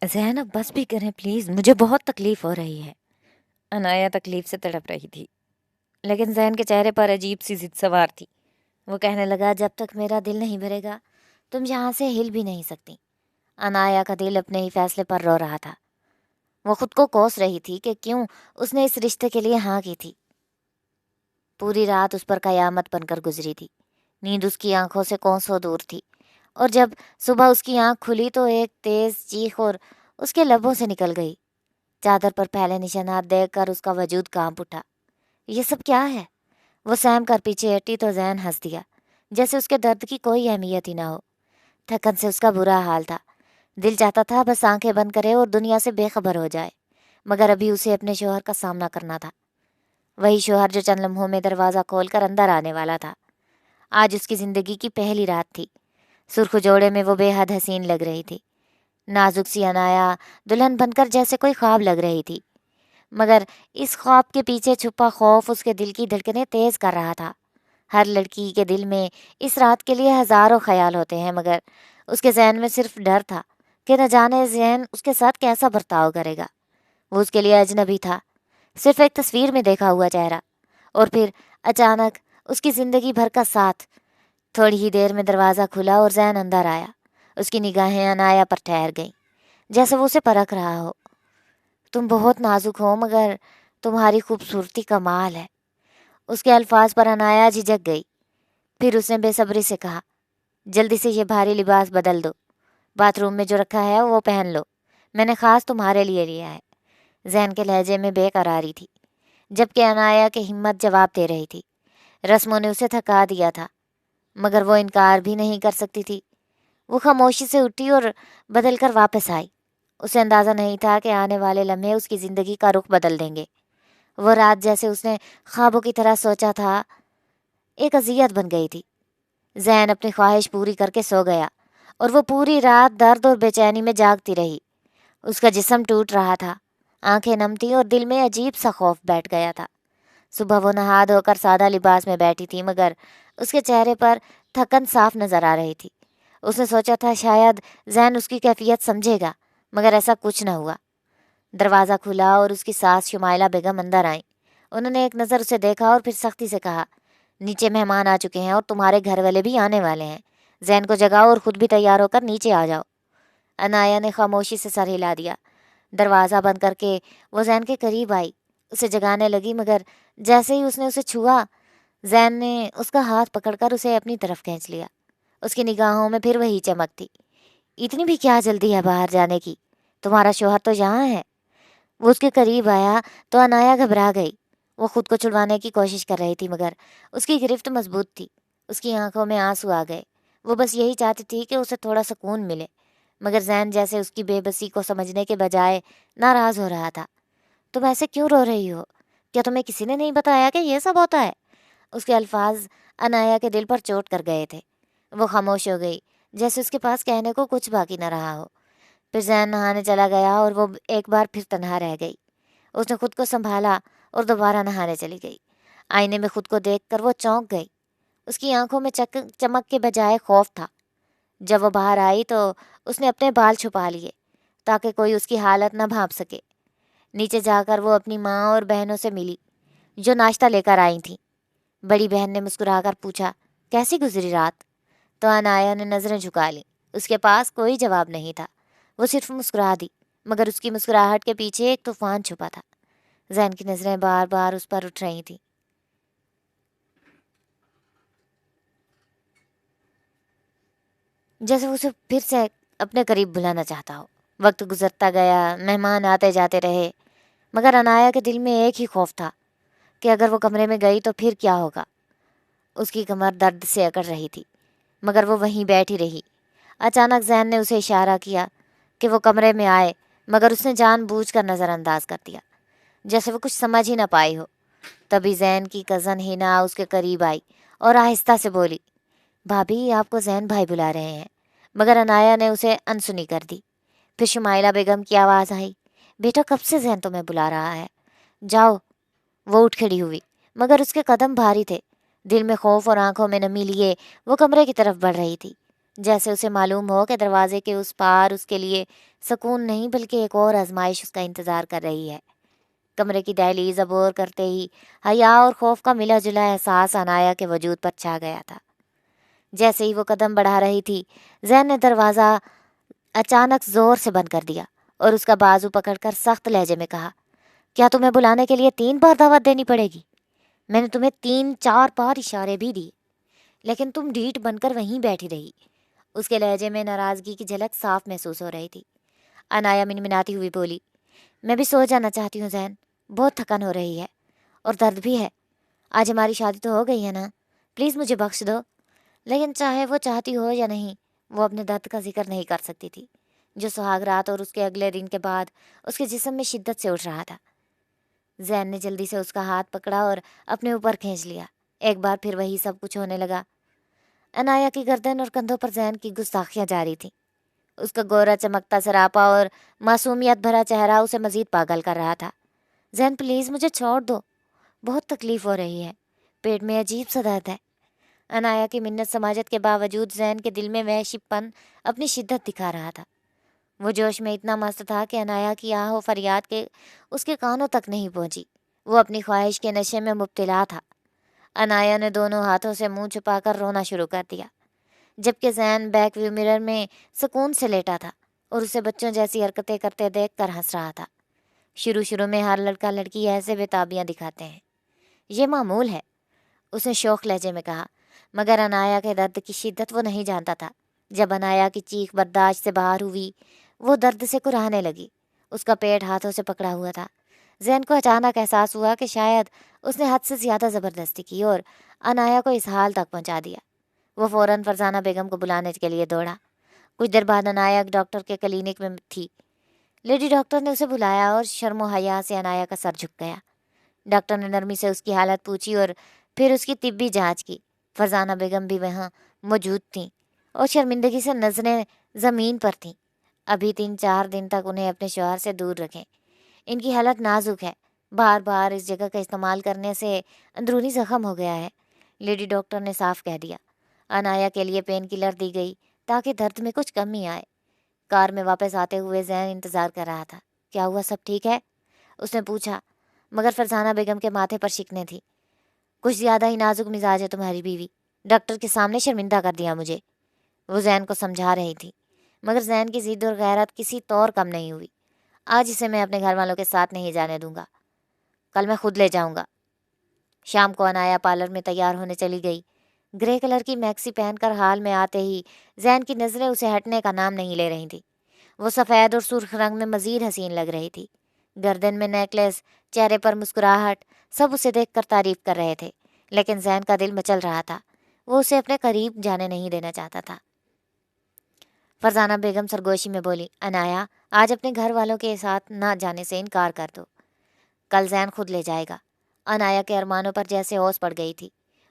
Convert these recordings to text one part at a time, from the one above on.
زینب بس بھی کریں پلیز، مجھے بہت تکلیف ہو رہی ہے۔ عنایا تکلیف سے تڑپ رہی تھی، لیکن زین کے چہرے پر عجیب سی ضد سوار تھی۔ وہ کہنے لگا، جب تک میرا دل نہیں بھرے گا تم یہاں سے ہل بھی نہیں سکتی۔ عنایا کا دل اپنے ہی فیصلے پر رو رہا تھا۔ وہ خود کو کوس رہی تھی کہ کیوں اس نے اس رشتے کے لیے ہاں کی تھی۔ پوری رات اس پر قیامت بن کر گزری تھی۔ نیند اس کی آنکھوں سے کوسوں دور تھی، اور جب صبح اس کی آنکھ کھلی تو ایک تیز چیخ اور اس کے لبوں سے نکل گئی۔ چادر پر پھیلے نشانات دیکھ کر اس کا وجود کانپ اٹھا۔ یہ سب کیا ہے؟ وہ سہم کر پیچھے ہٹی تو زین ہنس دیا، جیسے اس کے درد کی کوئی اہمیت ہی نہ ہو۔ تھکن سے اس کا برا حال تھا۔ دل چاہتا تھا بس آنکھیں بند کرے اور دنیا سے بے خبر ہو جائے، مگر ابھی اسے اپنے شوہر کا سامنا کرنا تھا۔ وہی شوہر جو چند لمحوں میں دروازہ کھول کر اندر آنے والا تھا۔ آج اس کی زندگی کی پہلی رات تھی۔ سرخ جوڑے میں وہ بے حد حسین لگ رہی تھی۔ نازک سی عنایا دلہن بن کر جیسے کوئی خواب لگ رہی تھی، مگر اس خواب کے پیچھے چھپا خوف اس کے دل کی دھڑکنیں تیز کر رہا تھا۔ ہر لڑکی کے دل میں اس رات کے لیے ہزاروں خیال ہوتے ہیں، مگر اس کے ذہن میں صرف ڈر تھا کہ نہ جانے ذہن اس کے ساتھ کیسا برتاؤ کرے گا۔ وہ اس کے لیے اجنبی تھا، صرف ایک تصویر میں دیکھا ہوا چہرہ، اور پھر اچانک اس کی زندگی بھر کا ساتھ۔ تھوڑی ہی دیر میں دروازہ کھلا اور زین اندر آیا۔ اس کی نگاہیں عنایا پر ٹھہر گئیں، جیسے وہ اسے پرکھ رہا ہو۔ تم بہت نازک ہو، مگر تمہاری خوبصورتی کمال ہے۔ اس کے الفاظ پر عنایا جھجک گئی، پھر اس نے بے صبری سے کہا، جلدی سے یہ بھاری لباس بدل دو، باتھ روم میں جو رکھا ہے وہ پہن لو، میں نے خاص تمہارے لیے لیا ہے۔ زین کے لہجے میں بے قراری تھی، جبکہ عنایا کی ہمت جواب دے رہی تھی۔ رسموں نے اسے تھکا دیا تھا، مگر وہ انکار بھی نہیں کر سکتی تھی۔ وہ خاموشی سے اٹھی اور بدل کر واپس آئی۔ اسے اندازہ نہیں تھا کہ آنے والے لمحے اس کی زندگی کا رخ بدل دیں گے۔ وہ رات جیسے اس نے خوابوں کی طرح سوچا تھا، ایک اذیت بن گئی تھی۔ زین اپنی خواہش پوری کر کے سو گیا، اور وہ پوری رات درد اور بے چینی میں جاگتی رہی۔ اس کا جسم ٹوٹ رہا تھا، آنکھیں نم تھیں اور دل میں عجیب سا خوف بیٹھ گیا تھا۔ صبح وہ نہا دھو کر سادہ لباس میں بیٹھی تھی، مگر اس کے چہرے پر تھکن صاف نظر آ رہی تھی۔ اس نے سوچا تھا شاید زین اس کی کیفیت سمجھے گا، مگر ایسا کچھ نہ ہوا۔ دروازہ کھلا اور اس کی ساس شمائلہ بیگم اندر آئیں۔ انہوں نے ایک نظر اسے دیکھا اور پھر سختی سے کہا، نیچے مہمان آ چکے ہیں اور تمہارے گھر والے بھی آنے والے ہیں، زین کو جگاؤ اور خود بھی تیار ہو کر نیچے آ جاؤ۔ عنایا نے خاموشی سے سر ہلا دیا۔ دروازہ بند کر کے وہ زین کے قریب آئی، اسے جگانے لگی، مگر جیسے ہی اس نے اسے چھوا، زین نے اس کا ہاتھ پکڑ کر اسے اپنی طرف کھینچ لیا۔ اس کی نگاہوں میں پھر وہی چمک تھی۔ اتنی بھی کیا جلدی ہے باہر جانے کی؟ تمہارا شوہر تو یہاں ہے۔ وہ اس کے قریب آیا تو عنایا گھبرا گئی۔ وہ خود کو چھڑوانے کی کوشش کر رہی تھی، مگر اس کی گرفت مضبوط تھی۔ اس کی آنکھوں میں آنسو آ گئے۔ وہ بس یہی چاہتی تھی کہ اسے تھوڑا سکون ملے، مگر زین جیسے اس کی بے بسی کو سمجھنے کے بجائے ناراض ہو رہا تھا۔ تم ایسے کیوں رو رہی ہو؟ کیا تمہیں کسی نے نہیں بتایا کہ یہ سب ہوتا ہے؟ اس کے الفاظ عنایا کے دل پر چوٹ کر گئے تھے۔ وہ خاموش ہو گئی، جیسے اس کے پاس کہنے کو کچھ باقی نہ رہا ہو۔ پھر زین نہانے چلا گیا اور وہ ایک بار پھر تنہا رہ گئی۔ اس نے خود کو سنبھالا اور دوبارہ نہانے چلی گئی۔ آئینے میں خود کو دیکھ کر وہ چونک گئی۔ اس کی آنکھوں میں چمک کے بجائے خوف تھا۔ جب وہ باہر آئی تو اس نے اپنے بال چھپا لیے تاکہ کوئی اس کی حالت نہ بھانپ سکے۔ نیچے جا کر وہ اپنی ماں اور بہنوں سے ملی جو ناشتہ لے کر آئی تھیں۔ بڑی بہن نے مسکرا کر پوچھا، کیسی گزری رات؟ تو عنایا نے نظریں جھکا لیں۔ اس کے پاس کوئی جواب نہیں تھا، وہ صرف مسکرا دی، مگر اس کی مسکراہٹ کے پیچھے ایک طوفان چھپا تھا۔ زین کی نظریں بار بار اس پر اٹھ رہی تھیں، جیسے وہ اسے پھر سے اپنے قریب بلانا چاہتا ہو۔ وقت گزرتا گیا، مہمان آتے جاتے رہے، مگر عنایا کے دل میں ایک ہی خوف تھا کہ اگر وہ کمرے میں گئی تو پھر کیا ہوگا۔ اس کی کمر درد سے اکڑ رہی تھی، مگر وہ وہیں بیٹھی رہی۔ اچانک زین نے اسے اشارہ کیا کہ وہ کمرے میں آئے، مگر اس نے جان بوجھ کر نظر انداز کر دیا، جیسے وہ کچھ سمجھ ہی نہ پائی ہو۔ تبھی زین کی کزن ہنا اس کے قریب آئی اور آہستہ سے بولی، بھابھی آپ کو زین بھائی بلا رہے ہیں، مگر عنایا نے اسے انسنی کر دی۔ پھر شمائلہ بیگم کی آواز آئی، بیٹا کب سے زین تمہیں بلا رہا ہے، جاؤ۔ وہ اٹھ کھڑی ہوئی، مگر اس کے قدم بھاری تھے۔ دل میں خوف اور آنکھوں میں نمی لیے وہ کمرے کی طرف بڑھ رہی تھی۔ جیسے اسے معلوم ہو کہ دروازے کے اس پار اس کے لیے سکون نہیں بلکہ ایک اور آزمائش اس کا انتظار کر رہی ہے۔ کمرے کی دہلیز عبور کرتے ہی حیا اور خوف کا ملا جلا احساس عنایا کے وجود پر چھا گیا تھا۔ جیسے ہی وہ قدم بڑھا رہی تھی، زین نے دروازہ اچانک زور سے بند کر دیا اور اس کا بازو پکڑ کر سخت لہجے میں کہا، کیا تمہیں بلانے کے لیے 3 بار دعوت دینی پڑے گی؟ میں نے تمہیں 3-4 بار اشارے بھی دیے، لیکن تم ڈھیٹ بن کر وہیں بیٹھی رہی۔ اس کے لہجے میں ناراضگی کی جھلک صاف محسوس ہو رہی تھی۔ عنایا منمناتی ہوئی بولی، میں بھی سو جانا چاہتی ہوں زین، بہت تھکن ہو رہی ہے اور درد بھی ہے۔ آج ہماری شادی تو ہو گئی ہے نا، پلیز مجھے بخش دو۔ لیکن چاہے وہ چاہتی ہو یا نہیں، وہ اپنے درد کا ذکر نہیں کر سکتی تھی جو سہاگ رات اور اس کے اگلے دن کے بعد اس کے جسم میں شدت سے اٹھ رہا تھا۔ زین نے جلدی سے اس کا ہاتھ پکڑا اور اپنے اوپر کھینچ لیا۔ ایک بار پھر وہی سب کچھ ہونے لگا۔ عنایا کی گردن اور کندھوں پر زین کی گستاخیاں جاری تھیں۔ اس کا گورا چمکتا سراپا اور معصومیت بھرا چہرہ اسے مزید پاگل کر رہا تھا۔ زین پلیز مجھے چھوڑ دو، بہت تکلیف ہو رہی ہے، پیٹ میں عجیب سا درد ہے۔ عنایا کی منت سماجت کے باوجود زین کے دل میں وحشی پن اپنی شدت دکھا رہا تھا۔ وہ جوش میں اتنا مست تھا کہ عنایا کی آہ و فریاد کے اس کے کانوں تک نہیں پہنچی۔ وہ اپنی خواہش کے نشے میں مبتلا تھا۔ عنایا نے دونوں ہاتھوں سے منہ چھپا کر رونا شروع کر دیا، جبکہ زین بیک ویو مرر میں سکون سے لیٹا تھا اور اسے بچوں جیسی حرکتیں کرتے دیکھ کر ہنس رہا تھا۔ شروع میں ہر لڑکا لڑکی ایسے بےتابیاں دکھاتے ہیں، یہ معمول ہے، اس نے شوخ لہجے میں کہا، مگر عنایا کے درد کی شدت وہ نہیں جانتا تھا۔ جب عنایا کی چیخ برداشت سے باہر ہوئی، وہ درد سے کراہنے لگی۔ اس کا پیٹ ہاتھوں سے پکڑا ہوا تھا۔ زین کو اچانک احساس ہوا کہ شاید اس نے حد سے زیادہ زبردستی کی اور عنایا کو اس حال تک پہنچا دیا۔ وہ فوراً فرزانہ بیگم کو بلانے کے لیے دوڑا۔ کچھ دیر بعد عنایا ڈاکٹر کے کلینک میں تھی۔ لیڈی ڈاکٹر نے اسے بلایا اور شرم و حیا سے عنایا کا سر جھک گیا۔ ڈاکٹر نے نرمی سے اس کی حالت پوچھی اور پھر اس کی طبی جانچ کی۔ فرزانہ بیگم بھی وہاں موجود تھیں اور شرمندگی سے نظریں زمین پر تھیں۔ ابھی 3-4 دن تک انہیں اپنے شوہر سے دور رکھیں، ان کی حالت نازک ہے، بار بار اس جگہ کا استعمال کرنے سے اندرونی زخم ہو گیا ہے، لیڈی ڈاکٹر نے صاف کہہ دیا۔ عنایا کے لیے پین کلر دی گئی تاکہ درد میں کچھ کمی آئے۔ کار میں واپس آتے ہوئے زین انتظار کر رہا تھا۔ کیا ہوا، سب ٹھیک ہے؟ اس نے پوچھا، مگر فرزانہ بیگم کے ماتھے پر شکنیں تھی۔ کچھ زیادہ ہی نازک مزاج ہے تمہاری بیوی، ڈاکٹر کے سامنے شرمندہ کر دیا مجھے، وہ زین کو سمجھا رہی تھی۔ مگر زین کی ضد اور غیرت کسی طور کم نہیں ہوئی۔ آج اسے میں اپنے گھر والوں کے ساتھ نہیں جانے دوں گا، کل میں خود لے جاؤں گا۔ شام کو عنایا پارلر میں تیار ہونے چلی گئی۔ گرے کلر کی میکسی پہن کر ہال میں آتے ہی زین کی نظریں اسے ہٹنے کا نام نہیں لے رہی تھی۔ وہ سفید اور سرخ رنگ میں مزید حسین لگ رہی تھی۔ گردن میں نیکلیس، چہرے پر مسکراہٹ، سب اسے دیکھ کر تعریف کر رہے تھے، لیکن زین کا دل مچل رہا تھا۔ وہ اسے اپنے قریب جانے نہیں دینا چاہتا تھا۔ فرزانہ بیگم سرگوشی میں بولی، عنایا آج اپنے گھر والوں کے ساتھ نہ جانے سے انکار کر دو، کل زین خود لے جائے گا۔ عنایا کے ارمانوں پر جیسے اوس پڑ گئی تھی۔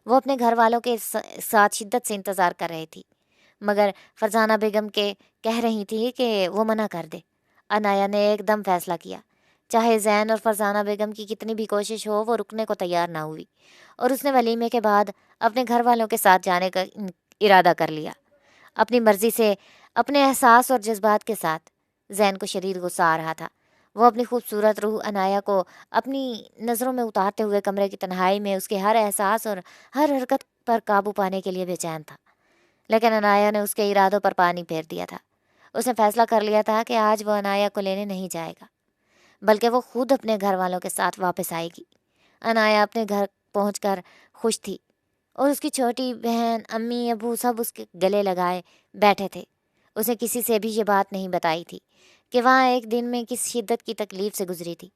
وہ اپنے گھر والوں کے ساتھ شدت سے انتظار کر رہی تھی، مگر فرزانہ بیگم کے کہہ رہی تھی کہ وہ منع کر دے۔ عنایا نے ایک دم فیصلہ کیا، چاہے زین اور فرزانہ بیگم کی کتنی بھی کوشش ہو، وہ رکنے کو تیار نہ ہوئی، اور اس نے ولیمے کے بعد اپنے گھر والوں کے ساتھ جانے کا ارادہ کر لیا۔ اپنی مرضی سے، اپنے احساس اور جذبات کے ساتھ۔ زین کو شدید غصہ آ رہا تھا۔ وہ اپنی خوبصورت روح عنایا کو اپنی نظروں میں اتارتے ہوئے کمرے کی تنہائی میں اس کے ہر احساس اور ہر حرکت پر قابو پانے کے لیے بے چین تھا، لیکن عنایا نے اس کے ارادوں پر پانی پھیر دیا تھا۔ اس نے فیصلہ کر لیا تھا کہ آج وہ عنایا کو لینے نہیں جائے گا، بلکہ وہ خود اپنے گھر والوں کے ساتھ واپس آئے گی۔ عنایا اپنے گھر پہنچ کر خوش تھی اور اس کی چھوٹی بہن، امی، ابو سب اس کے گلے لگائے بیٹھے تھے۔ اس نے کسی سے بھی یہ بات نہیں بتائی تھی کہ وہاں ایک دن میں کس شدت کی تکلیف سے گزری تھی،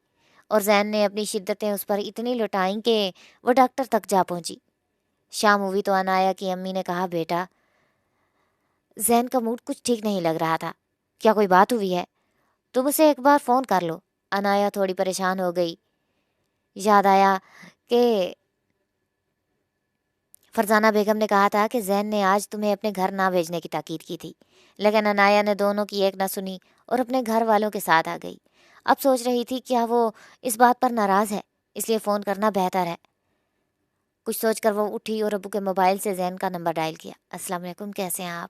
اور زین نے اپنی شدتیں اس پر اتنی لٹائیں کہ وہ ڈاکٹر تک جا پہنچی۔ شام ہوئی تو عنایا کی امی نے کہا، بیٹا زین کا موڈ کچھ ٹھیک نہیں لگ رہا تھا، کیا کوئی بات ہوئی ہے؟ تم اسے ایک بار فون کر لو۔ عنایا تھوڑی پریشان ہو گئی۔ یاد آیا کہ فرزانہ بیگم نے کہا تھا کہ زین نے آج تمہیں اپنے گھر نہ بھیجنے کی تاکید کی تھی، لیکن عنایا نے دونوں کی ایک نہ سنی اور اپنے گھر والوں کے ساتھ آ گئی۔ اب سوچ رہی تھی کیا وہ اس بات پر ناراض ہے، اس لیے فون کرنا بہتر ہے۔ کچھ سوچ کر وہ اٹھی اور ابو کے موبائل سے زین کا نمبر ڈائل کیا۔ السلام علیکم، کیسے ہیں آپ؟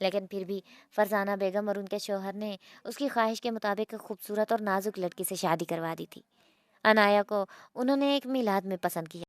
لیکن پھر بھی فرزانہ بیگم اور ان کے شوہر نے اس کی خواہش کے مطابق ایک خوبصورت اور نازک لڑکی سے شادی کروا دی تھی۔ عنایہ کو انہوں نے ایک میلاد میں پسند کیا